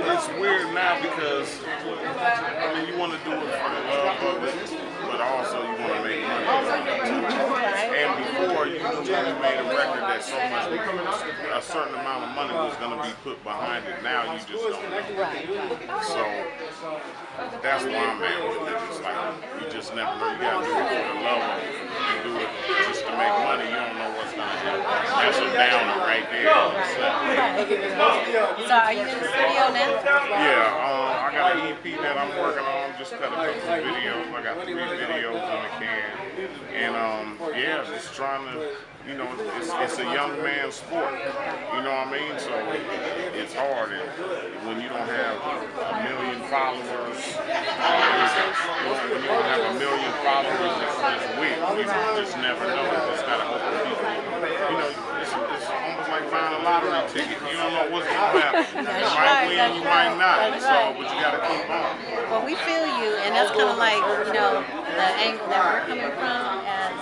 It's weird now because you want to do it for the love of it, but also you want to make money. And before you made a record that so much, a certain amount of money was going to be put behind it. Now you just don't know. So that's why I'm at with it. It's like you just never know. You got to do it for the love of it. You do it just to make money. You don't know what's going to happen. That's a downer right there. So are you in the studio now? Yeah, I got an EP that I'm working on. Just cut a couple of videos. I got 3 videos in the can. And just trying to, it's a young man's sport. You know what I mean? So it's hard when you don't have a million followers. When you don't have a million followers, it's weird. You just never know. You just gotta hope that people, it's almost like buying a lottery ticket. You don't know what's going to happen. You might win, you might not. So, but you got to keep on. Well, we feel you, and that's kind of like, the angle that we're coming from as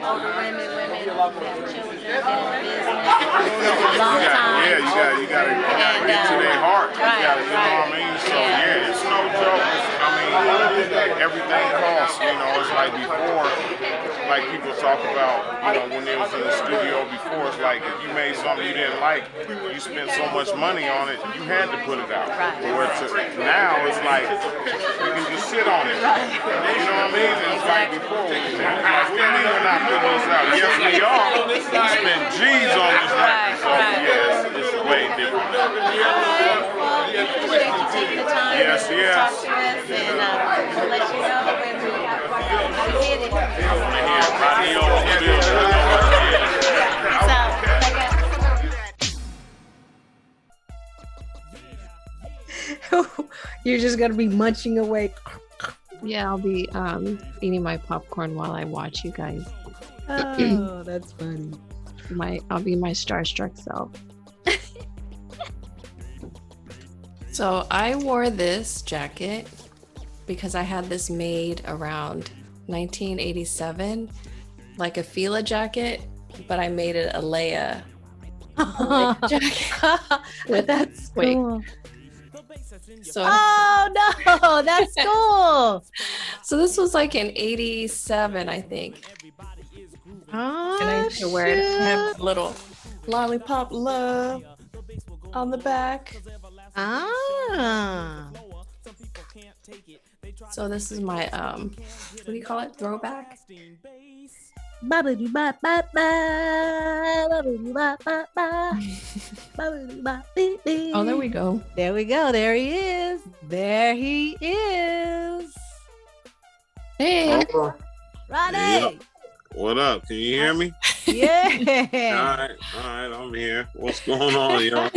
older women who have children, been in business for a long time. Yeah, you got to get to their heart. You know what I mean? So, it's no joke. I mean, everything costs. It's like before, like people talk about, when they was in the studio before, it's like if you made something you didn't like, you spent so much money on it, you had to put it out. Now it's like you can just sit on it. You know what I mean? It's like before, we mean we're not putting this out. Yes, we are. We spend G's on this record, so it's way different now. Well, we appreciate you taking the time to talk to us, and we'll let you know when we hit it. Rodney O. You're just gonna be munching away. Yeah, I'll be eating my popcorn while I watch you guys. Oh, that's funny. I'll be my starstruck self. So I wore this jacket because I had this made around 1987, like a Fila jacket, but I made it a Lea jacket. That's cool. So, no, that's cool. So this was like in 87, I think. Oh, and I used to wear it. I have a little lollipop love on the back. So this is my what do you call it? Throwback. Oh, there we go. There we go. There he is. There he is. Hey, Rodney. Hey, what up? Can you hear me? Yeah. All right, I'm here. What's going on, y'all?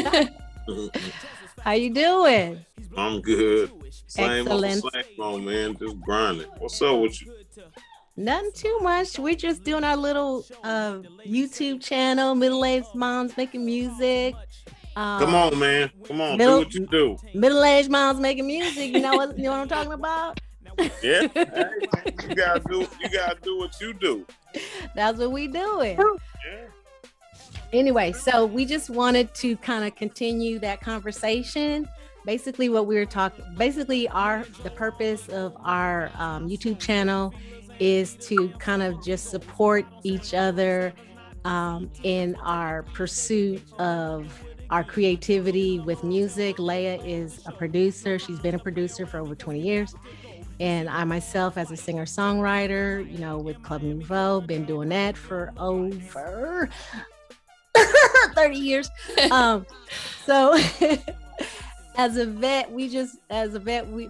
How you doing? I'm good. Same Excellent. old, man. Just grinding. What's up with you? Nothing too much. We're just doing our little YouTube channel, Middle-Aged Moms Making Music. Come on, man. Come on, do what you do. Middle-aged moms making music. You know what I'm talking about? Yeah. Hey, you gotta do what you do. That's what we doing. Yeah. Anyway, so we just wanted to kind of continue that conversation. Basically what we were talking, the purpose of our YouTube channel is to kind of just support each other in our pursuit of our creativity with music. Lea is a producer. She's been a producer for over 20 years. And I myself, as a singer-songwriter, with Club Nouveau, been doing that for over 30 years. So as a vet,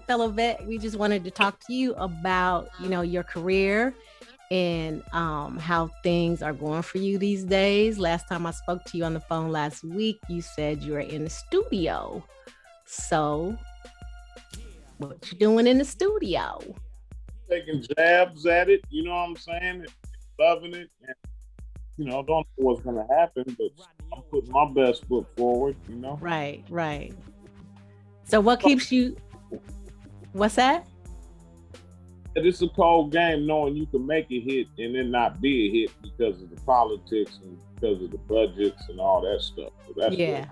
fellow vet, we just wanted to talk to you about, your career and how things are going for you these days. Last time I spoke to you on the phone last week, you said you were in the studio. So what you doing in the studio? Taking jabs at it, you know what I'm saying? Loving it. And, don't know what's going to happen, but I'm putting my best foot forward, Right. So what keeps you, what's that? It's a cold game knowing you can make a hit and then not be a hit because of the politics and because of the budgets and all that stuff. So that's yeah.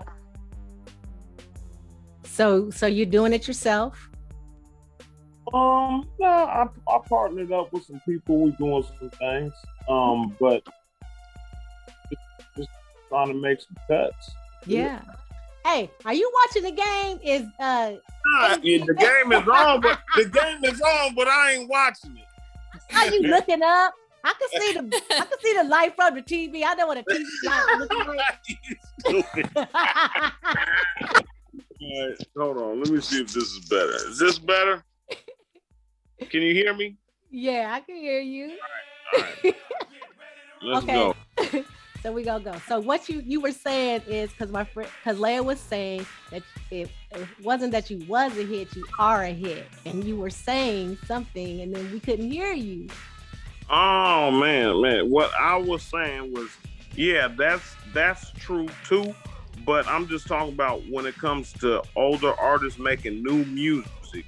So you're doing it yourself? No, I partnered up with some people. We're doing some things, but just trying to make some cuts. Yeah. Hey, are you watching the game? The game is on, but I ain't watching it. Are you looking up? I can see the light from the TV. I know what a TV light looks like. All right, hold on. Let me see if this is better. Is this better? Can you hear me? Yeah, I can hear you. All right. Let's go. So we gonna go. So what you were saying is because Lea was saying that it wasn't that you was a hit, you are a hit, and you were saying something, and then we couldn't hear you. Oh man, what I was saying was, yeah, that's true too. But I'm just talking about when it comes to older artists making new music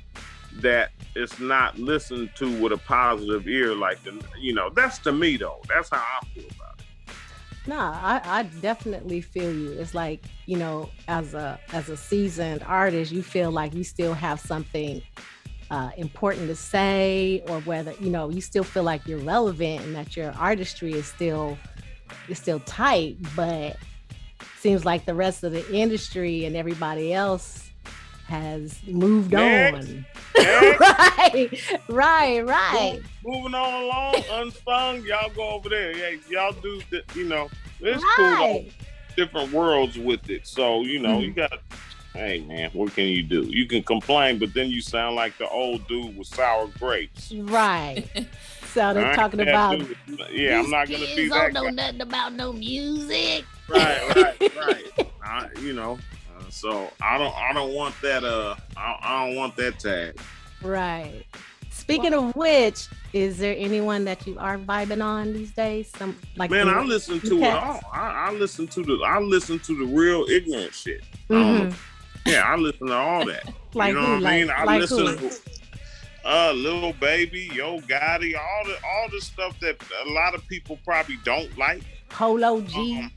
that it's not listened to with a positive ear, that's to me though. That's how I feel about it. No, I definitely feel you. It's like, as a seasoned artist, you feel like you still have something important to say, or whether, you still feel like you're relevant and that your artistry is still tight, but seems like the rest of the industry and everybody else has moved on. Right. Moving on along, unsung. Y'all go over there. Yeah, y'all do. It's right. Cool. Different worlds with it. So you got. Hey man, what can you do? You can complain, but then you sound like the old dude with sour grapes. Right. So they're talking about. Yeah, I'm not gonna be that guy. Don't know nothing about no music. Right. So I don't want that. I don't want that tag. Right. Speaking of which, is there anyone that you are vibing on these days? I listen to it all. I listen to the real ignorant shit. Yeah, I listen to all that. Like you know who? what I mean? I listen who? to Lil Baby, Yo Gotti, all the stuff that a lot of people probably don't like. Polo G.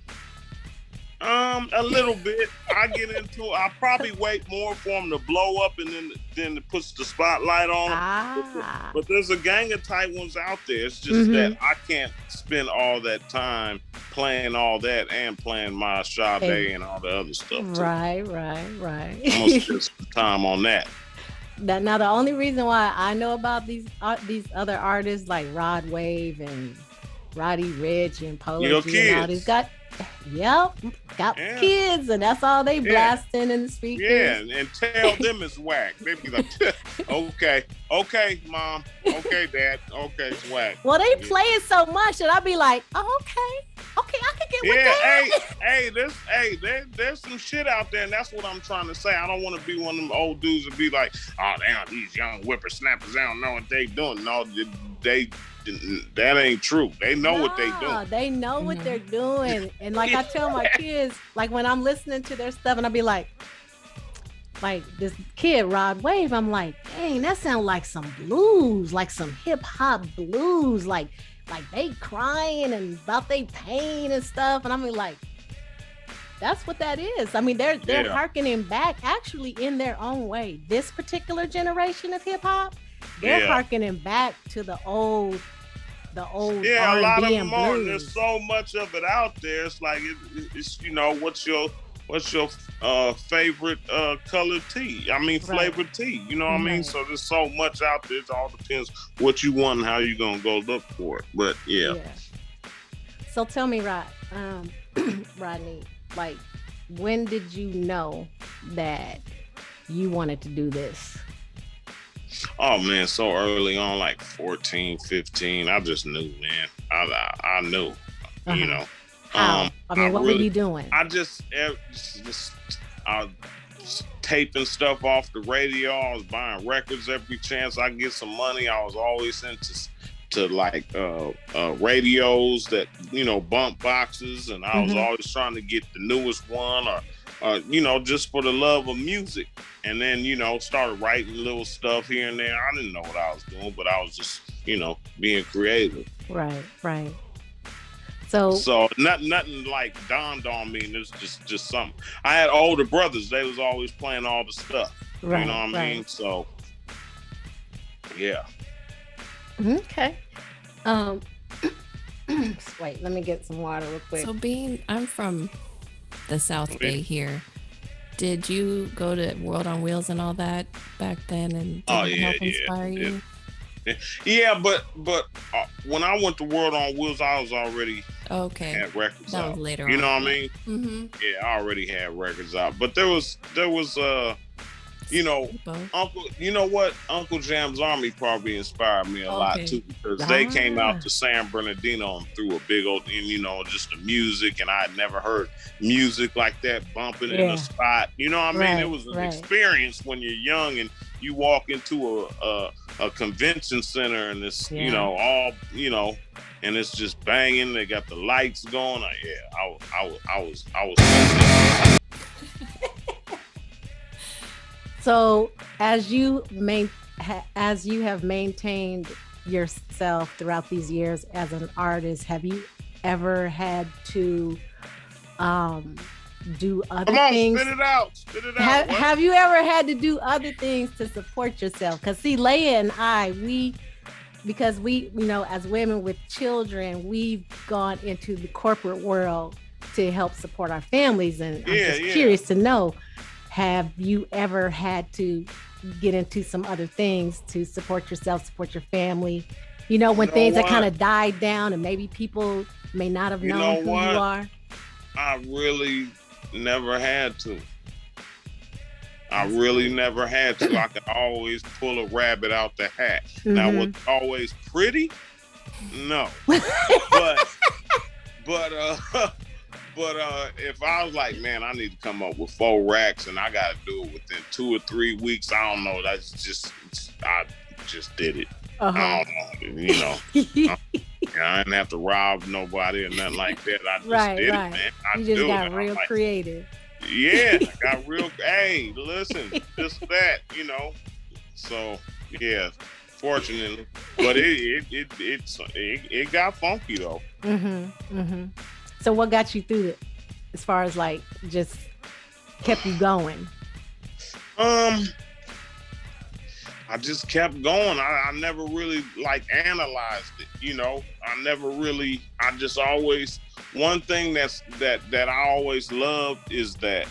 A little bit. I probably wait more for him to blow up and then it puts the spotlight on him. But there's a gang of tight ones out there. It's just that I can't spend all that time playing all that and playing my Sade and all the other stuff too. Right. I'm gonna spend some time on that. Now the only reason why I know about these other artists like Rod Wave and Roddy Ricch and Polo G and all these guys. Got kids, and that's all they blasting in the speakers. Yeah, and tell them it's whack. They be like, okay, mom, okay, dad, okay, it's whack. Well, they play it so much that I be like, oh, okay, I can get with that. There's some shit out there, and that's what I'm trying to say. I don't want to be one of them old dudes and be like, oh, damn, these young whippersnappers, they don't know what they doing. No, that ain't true. They know what they doing. They know what they're doing. And like I tell my kids, like when I'm listening to their stuff and I'll be like this kid, Rod Wave, I'm like, dang, that sounds like some blues, like some hip hop blues, like they crying and about they pain and stuff. And I'm like, that's what that is. I mean, they're hearkening back actually in their own way. This particular generation of hip hop, they're hearkening back to the old the old Yeah, a lot of R&B them and are. blues. There's so much of it out there. It's like it's what's your favorite colored tea? I mean, flavored tea. You know what I mean? Right. So there's so much out there. It all depends what you want and how you're gonna go look for it. But yeah. So tell me, Rodney, like, when did you know that you wanted to do this? Oh man, so early on, like 14, 15, I just knew, man. I knew, you know. How? I mean, what were you doing? I just taping stuff off the radio. I was buying records every chance I get some money. I was always into like radios that, you know, bump boxes, and I was always trying to get the newest one, or you know, just for the love of music. And then, you know, started writing little stuff here and there. I didn't know what I was doing, but I was just, you know, being creative. Right. So nothing like dawned on me. It was just something. I had older brothers. They was always playing all the stuff. Right, you know what I mean? So yeah. Okay. Wait, let me get some water real quick. So I'm from the South Bay here. Did you go to World on Wheels and all that back then, and help inspire you? Yeah, but when I went to World on Wheels, I was already had records that out. Was later you on. know what I mean? Mm-hmm. Yeah, I already had records out. But there was you know, Uncle Jam's Army probably inspired me a lot too, because they came out to San Bernardino and threw a big old, you know, just the music, and I had never heard music like that bumping in a spot. You know what I mean? It was an experience when you're young and you walk into a convention center, and it's you know, all, you know, and it's just banging. They got the lights going. I was. So as you have maintained yourself throughout these years as an artist, have you ever had to do other things? Spit it out. Have you ever had to do other things to support yourself? Because see, Lea and I, because we, you know, as women with children, we've gone into the corporate world to help support our families, and I'm just curious to know, have you ever had to get into some other things to support yourself, support your family? You know, when things have kind of died down and maybe people may not have known who you are? I really never had to. Never had to. I could always pull a rabbit out the hat. Now, was it always pretty? No. But if I was like, man, I need to come up with 4 racks and I got to do it within 2 or 3 weeks, I don't know. I just did it. I don't know, you know. I didn't have to rob nobody or nothing like that. I just did it, man. You just got real creative. Yeah, I got real. Hey, listen, just that, you know. So yeah, fortunately, but it got funky though. So what got you through it, as far as like just kept you going? I just kept going. I never really like analyzed it, you know. I just always, one thing that I always loved is that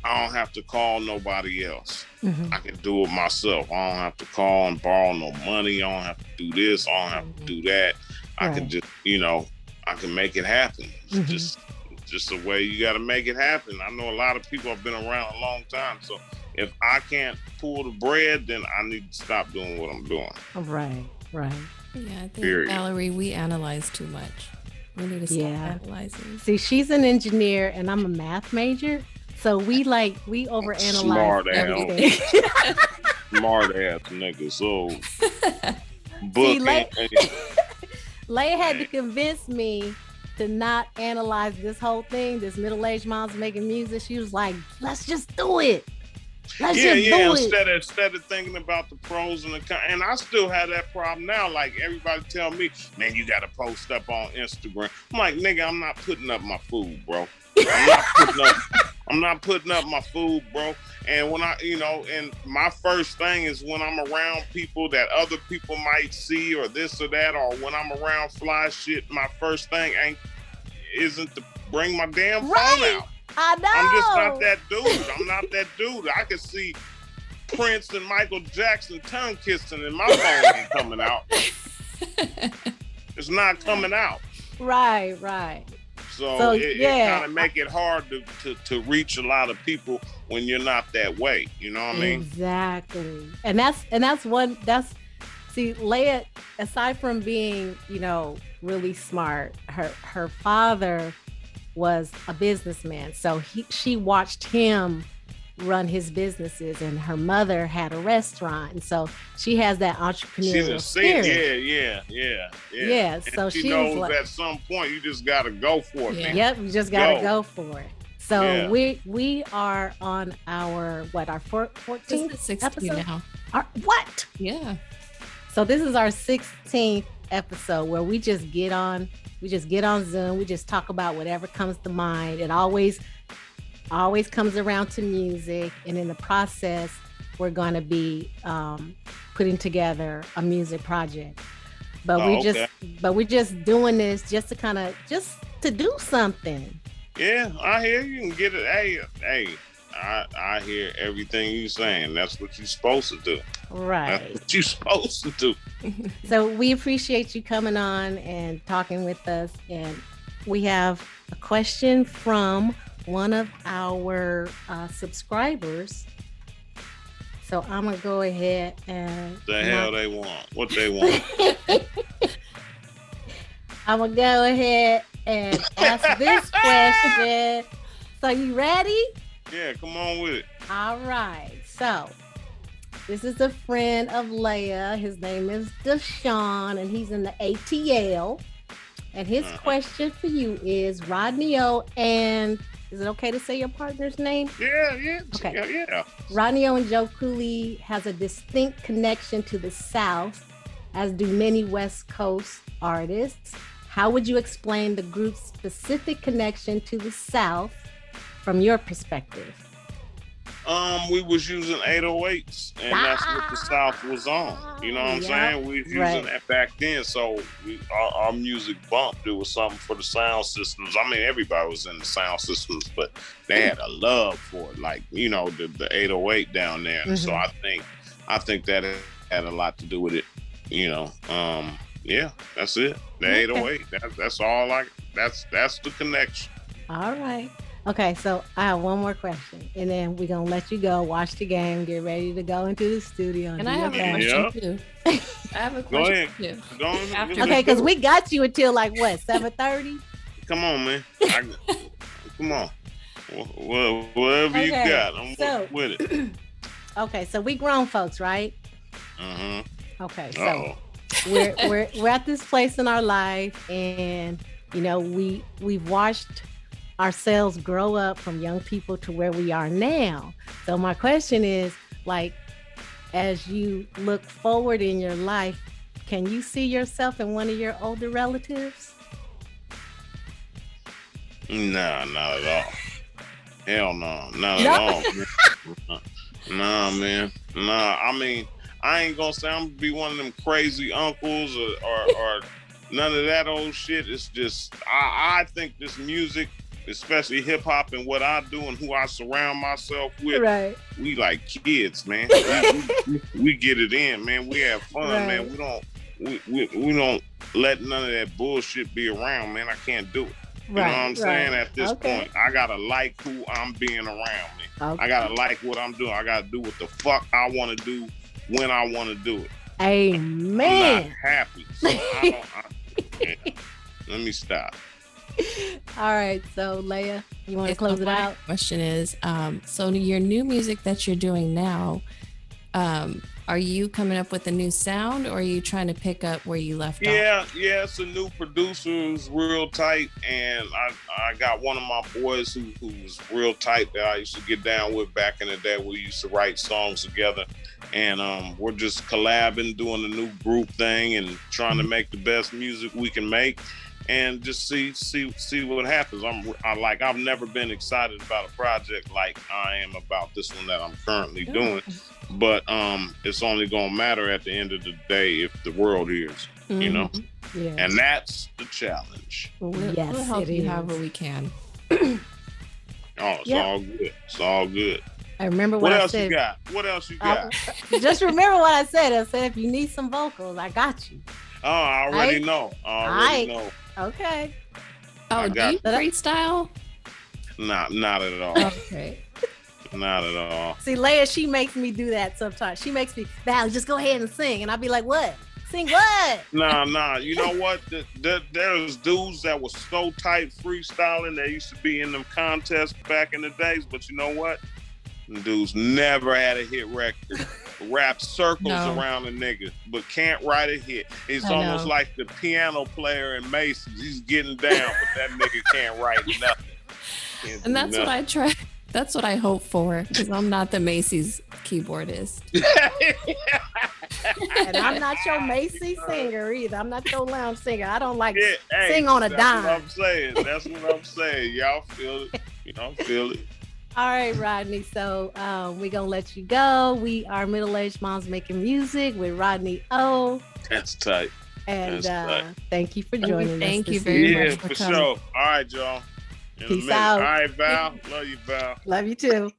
I don't have to call nobody else. I can do it myself. I don't have to call and borrow no money. I don't have to do this. I don't have to do that. I can just, you know, I can make it happen. It's just the way you got to make it happen. I know a lot of people have been around a long time, so if I can't pull the bread, then I need to stop doing what I'm doing. Right. Yeah, I think, Valerie, we analyze too much. We need to stop analyzing. See, she's an engineer and I'm a math major, so we overanalyze everything. Smart ass nigga. So, Lea had to convince me to not analyze this whole thing, this middle-aged mom's making music. She was like, let's just do it. Let's just do it. Instead of thinking about the pros and the cons. And I still have that problem now. Like, everybody tell me, man, you got to post up on Instagram. I'm like, nigga, I'm not putting up my food, bro. I'm not putting up my food, bro. And when and my first thing is when I'm around people that other people might see or this or that, or when I'm around fly shit, my first thing isn't to bring my damn phone out. I know. I'm just not that dude. I'm not that dude. I can see Prince and Michael Jackson tongue kissing and my phone ain't coming out. It's not coming out. Right. So it kind of make it hard to reach a lot of people when you're not that way. You know what I mean? Exactly. And see, Lea, aside from being, really smart, her father was a businessman. So she watched him run his businesses, and her mother had a restaurant, and so she has that entrepreneurial spirit. Yeah. So she knows at some point you just gotta go for it. Man. Yep, you just gotta go for it. So we are on our 14th episode now. What? Yeah. So this is our 16th episode where we just get on Zoom. We just talk about whatever comes to mind. It always comes around to music, and in the process we're going to be putting together a music project, but we're just doing this just to do something. Yeah, I hear you can get it. Hey, I hear everything you're saying. That's what you're supposed to do. Right. That's what you're supposed to do. So we appreciate you coming on and talking with us, and we have a question from one of our subscribers. So I'm gonna go ahead and they want what they want. I'm gonna go ahead and ask this question. So you ready? Yeah, come on with it. All right. So this is a friend of Lea. His name is Deshaun, and he's in the ATL. And his question for you is, Rodney O and is it okay to say your partner's name? Yeah. Okay. Yeah. Rodney O and Joe Cooley has a distinct connection to the South, as do many West Coast artists. How would you explain the group's specific connection to the South from your perspective? We was using 808s, and that's what the South was on. You know what I'm saying? We was using that back then, so our music bumped. It was something for the sound systems. I mean, everybody was in the sound systems, but they had a love for it, like the 808 down there. Mm-hmm. So I think that had a lot to do with it. Yeah, that's it. The 808. That's all. That's the connection. All right. Okay, so I have one more question, and then we're going to let you go, watch the game, get ready to go into the studio. And I have a question, too. I have a question, too. Go ahead. Okay, because we got you until, 7:30? Come on, man. Come on. Whatever you got, I'm with it. Okay, so we grown folks, right? Mm-hmm. Okay, so we're at this place in our life, and, we've watched ourselves grow up from young people to where we are now. So my question is, as you look forward in your life, can you see yourself in one of your older relatives? Nah, not at all. Hell no, not at all. Nah, man. Nah, I mean, I ain't gonna say I'm gonna be one of them crazy uncles or none of that old shit. It's just, I think this music, especially hip hop and what I do and who I surround myself with, we like kids, man. we get it in, man. We have fun, man. We don't let none of that bullshit be around, man. I can't do it. You know what I'm saying? At this point, I gotta like who I'm being around, man. I gotta like what I'm doing. I gotta do what the fuck I want to do when I want to do it. Amen. I'm not happy, so let me stop. All right, so Lea, you want to close it out? Question is, so your new music that you're doing now, are you coming up with a new sound, or are you trying to pick up where you left off? Yeah, it's a new producer who's real tight, and I got one of my boys who's real tight that I used to get down with back in the day. We used to write songs together, and we're just collabing, doing a new group thing, and trying to make the best music we can make. and just see what happens. I've never been excited about a project like I am about this one that I'm currently doing. But it's only gonna matter at the end of the day if the world hears, you know. Yes. And that's the challenge. We'll help you however we can. Oh, it's all good. It's all good. I remember what I said. What else you got? Just remember what I said. I said, if you need some vocals, I got you. Oh, I already know. I already know. Okay. Oh, do you freestyle? Not at all. Okay. Not at all. See, Lea, she makes me do that sometimes. She makes me, Val, just go ahead and sing. And I'll be like, what? Sing what? Nah. You know what? There's dudes that was so tight freestyling. They used to be in them contests back in the days. But you know what? Them dudes never had a hit record. Rap circles around a nigga, but can't write a hit. It's almost like the piano player in Macy's. He's getting down, but that nigga can't write nothing. And that's what I try. That's what I hope for, because I'm not the Macy's keyboardist. And I'm not your Macy's singer either. I'm not your lounge singer. I don't like sing on a dime. That's what I'm saying. Y'all feel it. Y'all feel it. All right, Rodney. So we're going to let you go. We are Middle-Aged Moms Making Music with Rodney O. That's tight. And thank you for joining us. Thank you very much for coming. Sure. All right, y'all. Peace out. All right, Val. Love you, Val. Love you too.